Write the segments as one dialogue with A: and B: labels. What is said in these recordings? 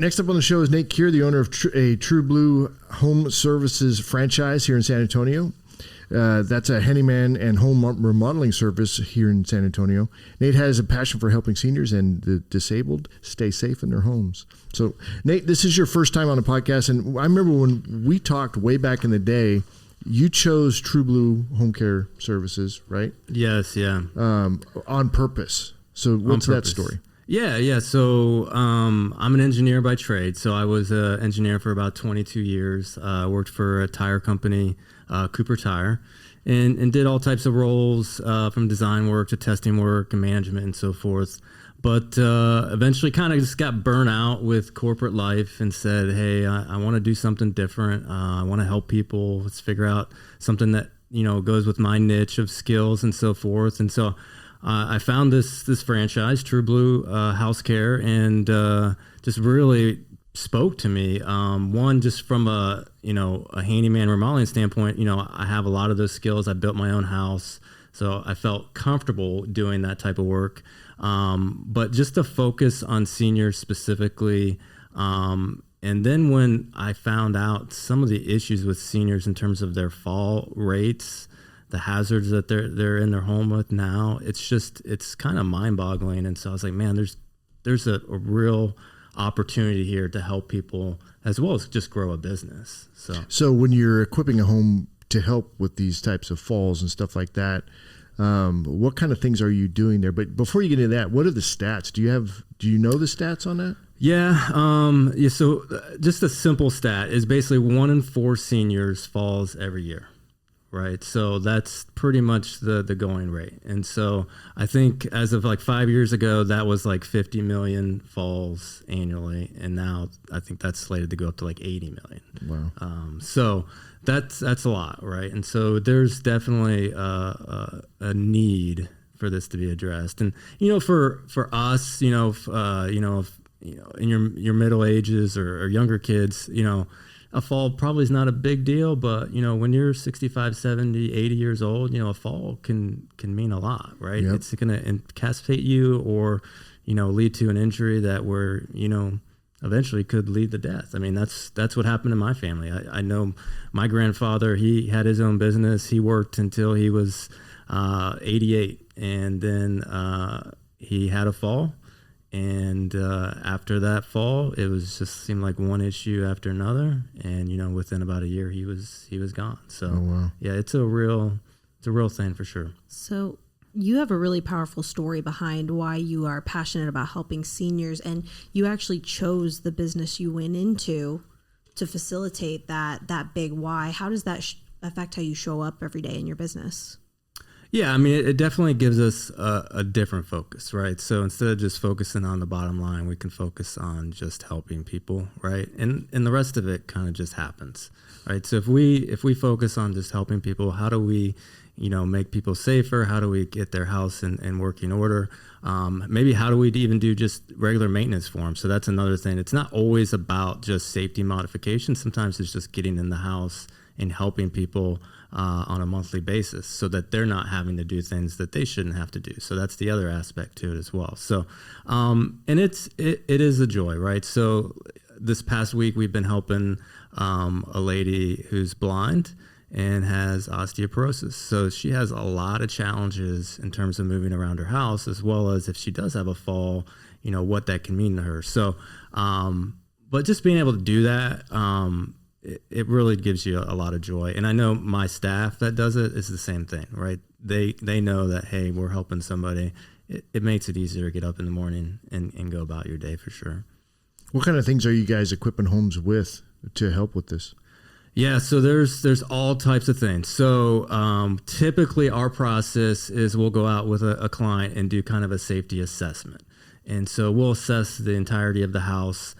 A: Next up on the show is Nate Kear, the owner of a TruBlue Home Services franchise here in San Antonio. That's a handyman and home remodeling service here in San Antonio. Nate has a passion for helping seniors and the disabled stay safe in their homes. So, Nate, this is your first time on the podcast, and I remember when we talked way back in the day, you chose TruBlue Home Care Services, right?
B: Yes, yeah.
A: On purpose. So what's that story?
B: Yeah. So I'm an engineer by trade. So I was an engineer for about 22 years. Worked for a tire company, Cooper Tire, and did all types of roles from design work to testing work and management and so forth. But eventually kind of just got burnt out with corporate life and said, hey, I want to do something different. I want to help people. Let's figure out something that, goes with my niche of skills and so forth. And so I found this franchise, TruBlue House Care, and just really spoke to me. One, just from a handyman remodeling standpoint, I have a lot of those skills. I built my own house, so I felt comfortable doing that type of work. But just to focus on seniors specifically. And then when I found out some of the issues with seniors in terms of their fall rates, the hazards that they're in their home with now, it's kind of mind-boggling. And so I was like, man, there's a real opportunity here to help people as well as just grow a business. So
A: when you're equipping a home to help with these types of falls and stuff like that, what kind of things are you doing there? But before you get into that, what are the stats? Do you know the stats on that?
B: Yeah. So just a simple stat is basically 1 in 4 seniors falls every year. Right. So that's pretty much the going rate. And so I think as of like 5 years ago, that was like 50 million falls annually. And now I think that's slated to go up to like 80 million.
A: Wow.
B: So that's a lot. Right. And so there's definitely a need for this to be addressed. And, for us, if in your middle ages or younger kids, a fall probably is not a big deal, but when you're 65, 70, 80 years old, a fall can mean a lot, right? Yep. It's going to incapacitate you or, lead to an injury that eventually could lead to death. I mean, that's what happened in my family. I know my grandfather, he had his own business. He worked until he was 88, and then he had a fall. And after that fall, it was just seemed like one issue after another, and within about a year, he was gone. So,
A: oh, wow.
B: Yeah, it's a real thing for sure.
C: So you have a really powerful story behind why you are passionate about helping seniors, and you actually chose the business you went into to facilitate that big why. How does that affect how you show up every day in your business?
B: Yeah, I mean, it definitely gives us a different focus, right? So instead of just focusing on the bottom line, we can focus on just helping people, right? And the rest of it kind of just happens, right? So if we focus on just helping people, how do we, make people safer? How do we get their house in working order? Maybe how do we even do just regular maintenance for them? So that's another thing. It's not always about just safety modifications. Sometimes it's just getting in the house and helping people on a monthly basis so that they're not having to do things that they shouldn't have to do. So that's the other aspect to it as well. So, and it is a joy, right? So this past week we've been helping a lady who's blind and has osteoporosis. So she has a lot of challenges in terms of moving around her house, as well as if she does have a fall, what that can mean to her. So, but just being able to do that, it really gives you a lot of joy. And I know my staff that does it is the same thing, right? They know that, hey, we're helping somebody. It makes it easier to get up in the morning and go about your day for sure.
A: What kind of things are you guys equipping homes with to help with this?
B: Yeah, so there's all types of things. So typically our process is we'll go out with a client and do kind of a safety assessment. And so we'll assess the entirety of the house.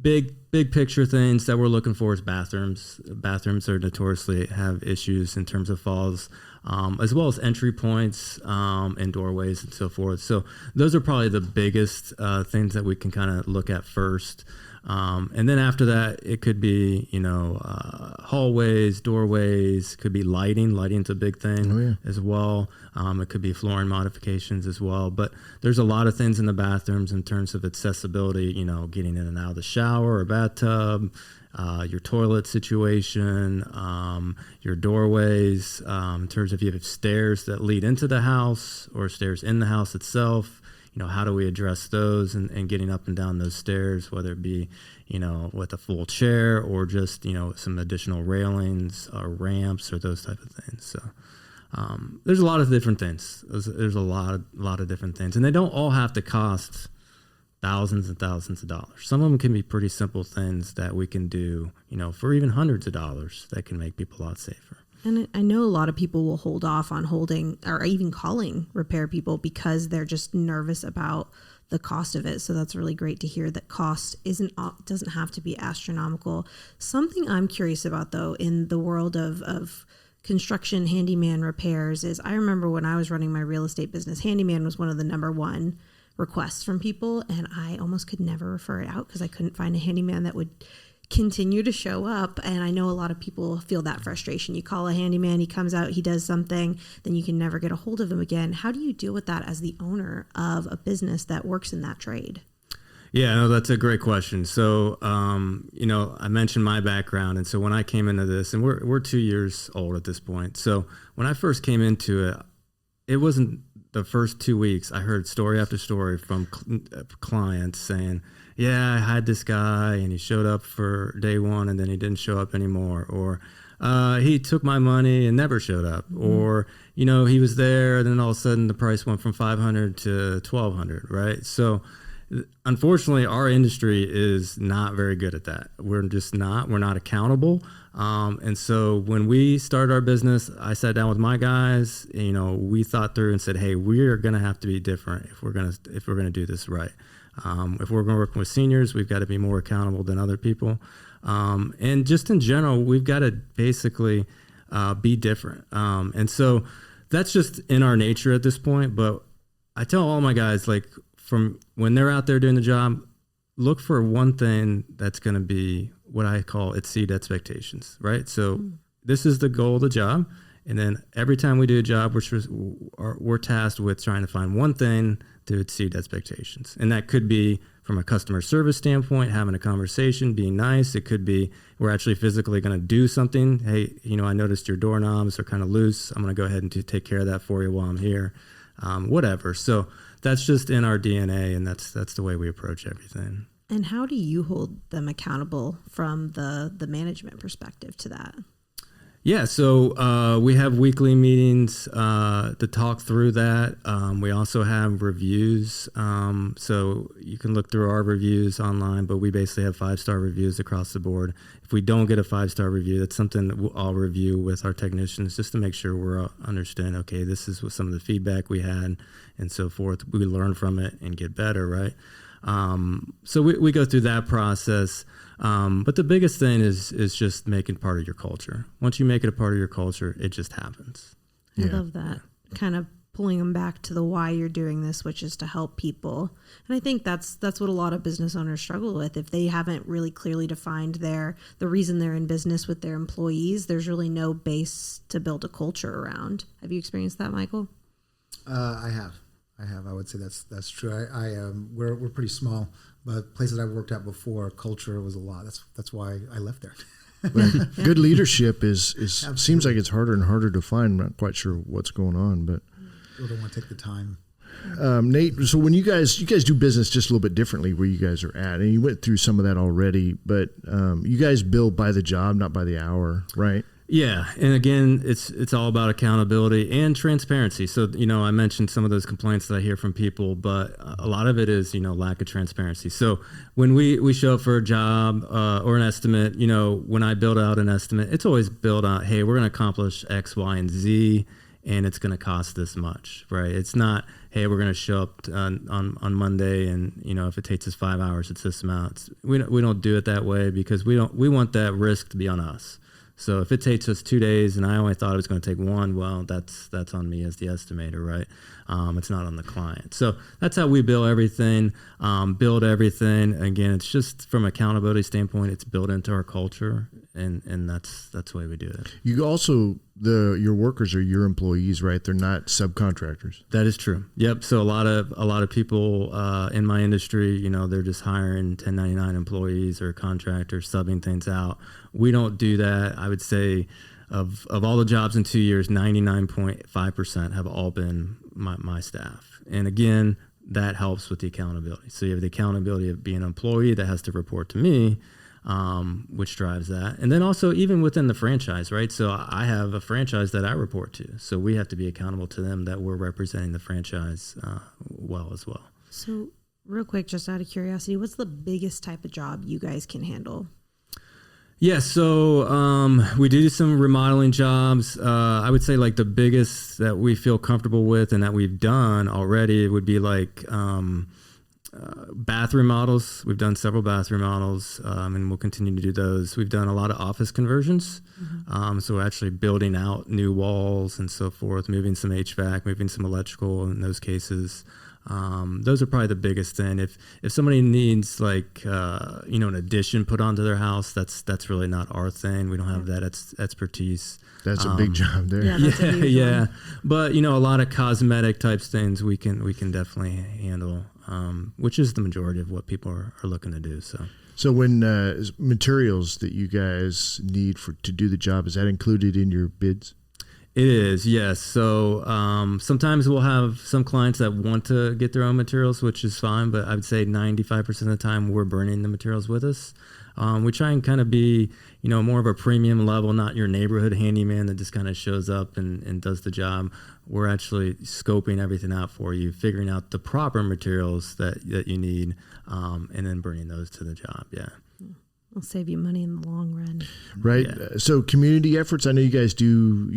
B: Big picture things that we're looking for is bathrooms. Bathrooms are notoriously have issues in terms of falls. as well as entry points and doorways and so forth. So those are probably the biggest things that we can kind of look at first. And then after that, it could be, hallways, doorways, could be lighting. Lighting's a big thing as well. It could be flooring modifications as well. But there's a lot of things in the bathrooms in terms of accessibility, getting in and out of the shower or bathtub, your toilet situation, your doorways, in terms of if you have stairs that lead into the house or stairs in the house itself. How do we address those and getting up and down those stairs, whether it be, with a full chair or just, some additional railings or ramps or those type of things. So there's a lot of different things. There's a lot of different things. And they don't all have to cost thousands and thousands of dollars. Some of them can be pretty simple things that we can do, for even hundreds of dollars that can make people a lot safer.
C: And I know a lot of people will hold off on holding or even calling repair people because they're just nervous about the cost of it. So that's really great to hear that cost doesn't have to be astronomical. Something I'm curious about, though, in the world of construction handyman repairs is I remember when I was running my real estate business, handyman was one of the number one requests from people. And I almost could never refer it out because I couldn't find a handyman that would continue to show up. And I know a lot of people feel that frustration. You call a handyman, he comes out, he does something, then you can never get a hold of him again. How do you deal with that as the owner of a business that works in that trade?
B: Yeah, no, that's a great question. So, I mentioned my background. And so when I came into this, and we're 2 years old at this point. So when I first came into it, it wasn't the first 2 weeks. I heard story after story from clients saying, yeah, I had this guy and he showed up for day one and then he didn't show up anymore. Or he took my money and never showed up. Mm-hmm. Or, he was there and then all of a sudden the price went from $500 to $1,200, right? So unfortunately, our industry is not very good at that. We're not accountable. And so when we started our business, I sat down with my guys, we thought through and said, hey, we're going to have to be different if we're going to do this right. If we're going to work with seniors, we've got to be more accountable than other people. And just in general, we've got to basically be different. And so that's just in our nature at this point. But I tell all my guys, from when they're out there doing the job, look for one thing that's going to be what I call exceed expectations, right? So this is the goal of the job. And then every time we do a job, we're tasked with trying to find one thing to exceed expectations. And that could be from a customer service standpoint, having a conversation, being nice. It could be we're actually physically going to do something. Hey, I noticed your doorknobs are kind of loose. I'm going to go ahead and take care of that for you while I'm here. Whatever. So that's just in our DNA, and that's the way we approach everything.
C: And how do you hold them accountable from the management perspective to that?
B: Yeah, so we have weekly meetings to talk through that. We also have reviews. So you can look through our reviews online, but we basically have 5-star reviews across the board. If we don't get a 5-star review, that's something that I'll review with our technicians just to make sure we're understanding, okay, this is what some of the feedback we had and so forth. We learn from it and get better, right? So we go through that process. But the biggest thing is just making part of your culture. Once you make it a part of your culture, it just happens.
C: I love that. Kind of pulling them back to the why you're doing this, which is to help people. And I think that's what a lot of business owners struggle with. If they haven't really clearly defined the reason they're in business with their employees, there's really no base to build a culture around. Have you experienced that, Michael?
D: I have. I would say that's true. We're pretty small, but places I've worked at before, culture was a lot. That's why I left there.
A: Good leadership seems like it's harder and harder to find. I'm not quite sure what's going on, but
D: people don't want to take the time.
A: Nate, so when you guys do business just a little bit differently where you guys are at, and you went through some of that already, but you guys bill by the job, not by the hour, right?
B: Yeah, and again, it's all about accountability and transparency. So, I mentioned some of those complaints that I hear from people, but a lot of it is, lack of transparency. So when we show up for a job or an estimate, when I build out an estimate, it's always built out, hey, we're going to accomplish X, Y, and Z, and it's going to cost this much, right? It's not, hey, we're going to show up on Monday, and if it takes us 5 hours, it's this amount. We don't do it that way because we want that risk to be on us. So if it takes us 2 days and I only thought it was going to take 1, well, that's on me as the estimator, right? It's not on the client. So that's how we build everything. Again, it's just from accountability standpoint, it's built into our culture, and that's the way we do it.
A: You also, your workers are your employees, right? They're not subcontractors.
B: That is true. Yep. So a lot of people in my industry, they're just hiring 1099 employees or contractors, subbing things out. We don't do that. I would say of all the jobs in 2 years, 99.5% have all been my staff. And again, that helps with the accountability. So you have the accountability of being an employee that has to report to me, which drives that. And then also even within the franchise, right? So I have a franchise that I report to. So we have to be accountable to them that we're representing the franchise well as well.
C: So real quick, just out of curiosity, what's the biggest type of job you guys can handle?
B: Yeah, so we do some remodeling jobs. I would say like the biggest that we feel comfortable with and that we've done already would be like bath remodels. We've done several bath remodels, and we'll continue to do those. We've done a lot of office conversions. So we're actually building out new walls and so forth, moving some HVAC, moving some electrical in those cases. Those are probably the biggest thing. If somebody needs like an addition put onto their house, that's really not our thing. We don't have that expertise.
A: That's a big job there.
B: Yeah. But a lot of cosmetic types things we can definitely handle, which is the majority of what people are looking to do.
A: So when materials that you guys need to do the job, is that included in your bids?
B: It is, yes. So sometimes we'll have some clients that want to get their own materials, which is fine, but I would say 95% of the time we're burning the materials with us. We try and kind of be, more of a premium level, not your neighborhood handyman that just kind of shows up and does the job. We're actually scoping everything out for you, figuring out the proper materials that you need, and then bringing those to the job, yeah.
C: It'll save you money in the long run.
A: Right.
B: Yeah.
A: So community efforts, I know you guys do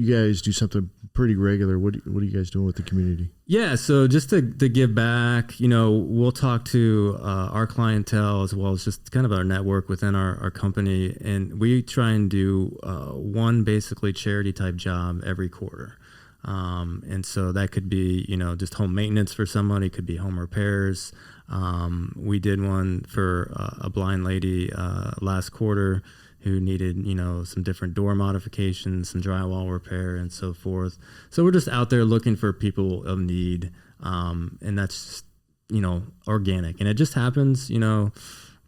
A: something pretty regular. What are you guys doing with the community?
B: Yeah. So just to give back, we'll talk to our clientele as well as just kind of our network within our company. And we try and do one basically charity type job every quarter. And so that could be, just home maintenance for somebody, could be home repairs. We did one for a blind lady last quarter who needed, some different door modifications, some drywall repair and so forth. So we're just out there looking for people of need. And that's, organic. And it just happens,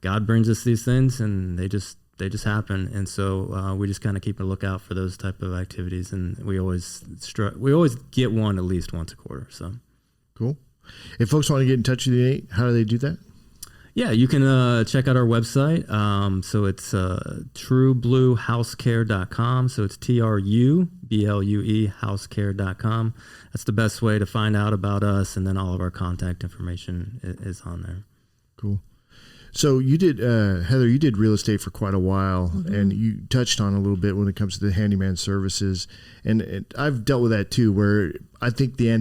B: God brings us these things and they just happen. And so we just kind of keep a lookout for those type of activities. And we always get one at least once a quarter. So
A: cool. If folks want to get in touch with you, Nate, how do they do that?
B: Yeah, you can check out our website. So it's TruBlueHouseCare.com. So it's TruBlue housecare.com. That's the best way to find out about us. And then all of our contact information is on there.
A: Cool. So you did, Heather, you did real estate for quite a while, and you touched on a little bit when it comes to the handyman services. And I've dealt with that too, where I think the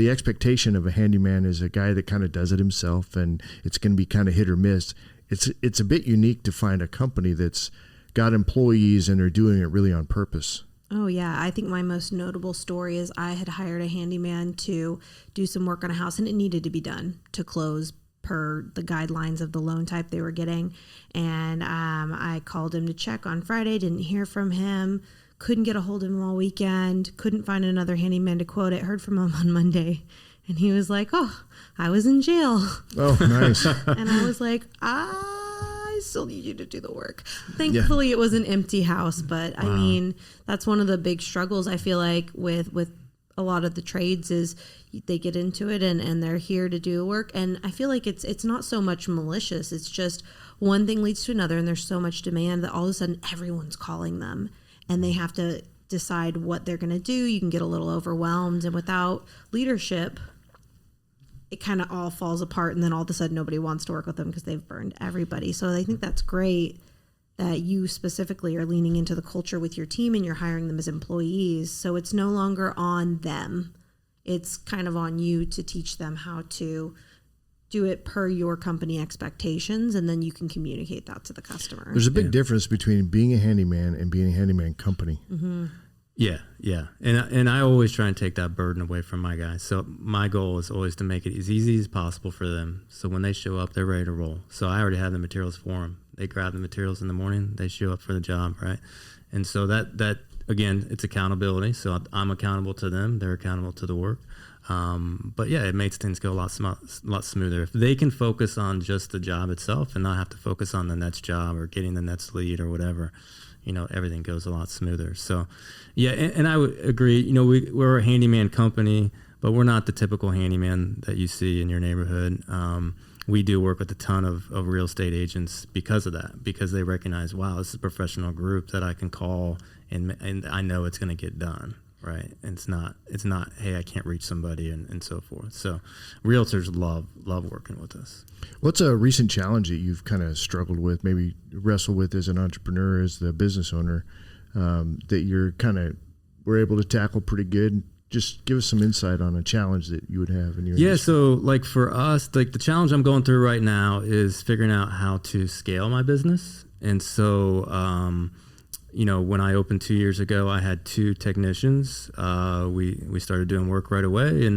A: expectation of a handyman is a guy that kind of does it himself, and it's going to be kind of hit or miss. It's a bit unique to find a company that's got employees and they're doing it really on purpose.
C: Oh, yeah. I think my most notable story is I had hired a handyman to do some work on a house, and it needed to be done to close per the guidelines of the loan type they were getting. And I called him to check on Friday, didn't hear from him, couldn't get a hold of him all weekend, couldn't find another handyman to quote it, heard from him on Monday. And he was like, "Oh, I was in jail."
A: Oh, nice.
C: And I was like, I still need you to do the work. Thankfully, It was an empty house. But I mean, that's one of the big struggles I feel like with a lot of the trades is they get into it and they're here to do the work. And I feel like it's not so much malicious. It's just one thing leads to another, and there's so much demand that all of a sudden everyone's calling them and they have to decide what they're going to do. You can get a little overwhelmed, and without leadership, it kind of all falls apart. And then all of a sudden nobody wants to work with them because they've burned everybody. So I think that's great that you specifically are leaning into the culture with your team and you're hiring them as employees. So it's no longer on them. It's kind of on you to teach them how to do it per your company expectations, and then you can communicate that to the customer.
A: There's a big difference between being a handyman and being a handyman company.
C: Mm-hmm.
B: Yeah. And I always try and take that burden away from my guys. So my goal is always to make it as easy as possible for them. So when they show up, they're ready to roll. So I already have the materials for them. They grab the materials in the morning, they show up for the job, right? And so that again, it's accountability. So I'm accountable to them. They're accountable to the work. But yeah, it makes things go a lot smoother. If they can focus on just the job itself and not have to focus on the next job or getting the next lead or whatever, everything goes a lot smoother. So yeah, and I would agree, we're a handyman company, but we're not the typical handyman that you see in your neighborhood. We do work with a ton of real estate agents because of that, because they recognize, wow, this is a professional group that I can call and I know it's going to get done. Right. And it's not, hey, I can't reach somebody and so forth. So realtors love working with us.
A: What's a recent challenge that you've kind of struggled with, maybe wrestled with as an entrepreneur, as the business owner, that you're were able to tackle pretty good? Just give us some insight on a challenge that you would have in your industry.
B: So like for us, like the challenge I'm going through right now is figuring out how to scale my business. And so, when I opened 2 years ago, I had 2 technicians. We started doing work right away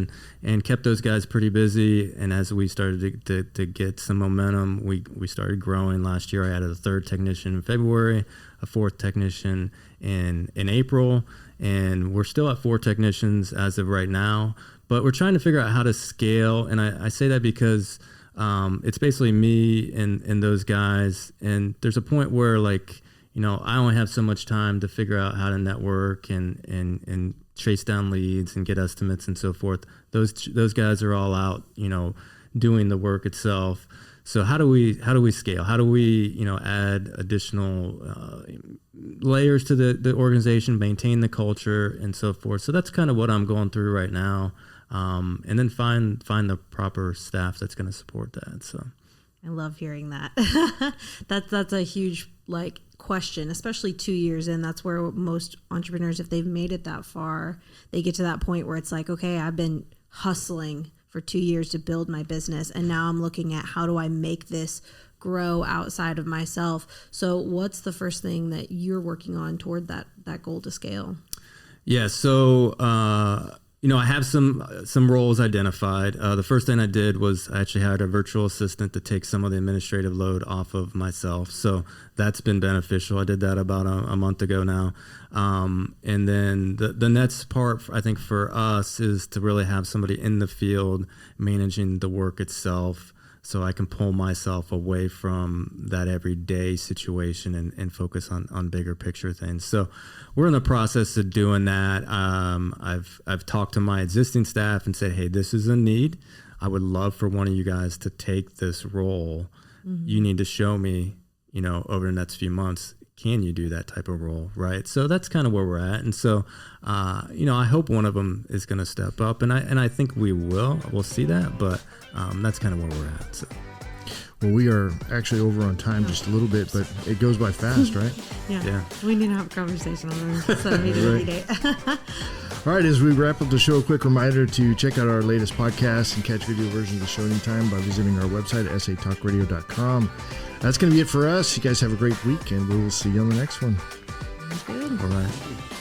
B: and kept those guys pretty busy. And as we started to get some momentum, we started growing. Last year, I added a 3rd technician in February, a 4th technician in April, and we're still at 4 technicians as of right now. But we're trying to figure out how to scale. And I say that because it's basically me and those guys. And there's a point where I only have so much time to figure out how to network and chase down leads and get estimates and so forth. Those guys are all out, doing the work itself. So how do we scale? How do we, add additional layers to the organization, maintain the culture and so forth? So that's kind of what I'm going through right now. And then find the proper staff that's going to support that. So
C: I love hearing that. That's a huge question, especially 2 years in. That's where most entrepreneurs, if they've made it that far, they get to that point where it's like, okay, I've been hustling for 2 years to build my business, and now I'm looking at how do I make this grow outside of myself. So what's the first thing that you're working on toward that goal to scale?
B: Yeah, so I have some roles identified. The first thing I did was I actually hired a virtual assistant to take some of the administrative load off of myself. So that's been beneficial. I did that about a month ago now. And then the next part, I think, for us is to really have somebody in the field managing the work itself, so I can pull myself away from that everyday situation and focus on bigger picture things. So we're in the process of doing that. I've talked to my existing staff and said, hey, this is a need. I would love for one of you guys to take this role. Mm-hmm. You need to show me, over the next few months, can you do that type of role, right? So that's kind of where we're at. And so, I hope one of them is going to step up, and I think we will. We'll see that, but that's kind of where we're at. So.
A: Well, we are actually over on time just a little bit, but it goes by fast, right?
C: Yeah. We need to have a conversation on this instead of meeting every day.
A: All right, as we wrap up the show, a quick reminder to check out our latest podcast and catch video versions of the show anytime by visiting our website at satalkradio.com. That's going to be it for us. You guys have a great week, and we will see you on the next one.
C: Sounds good.
B: All right.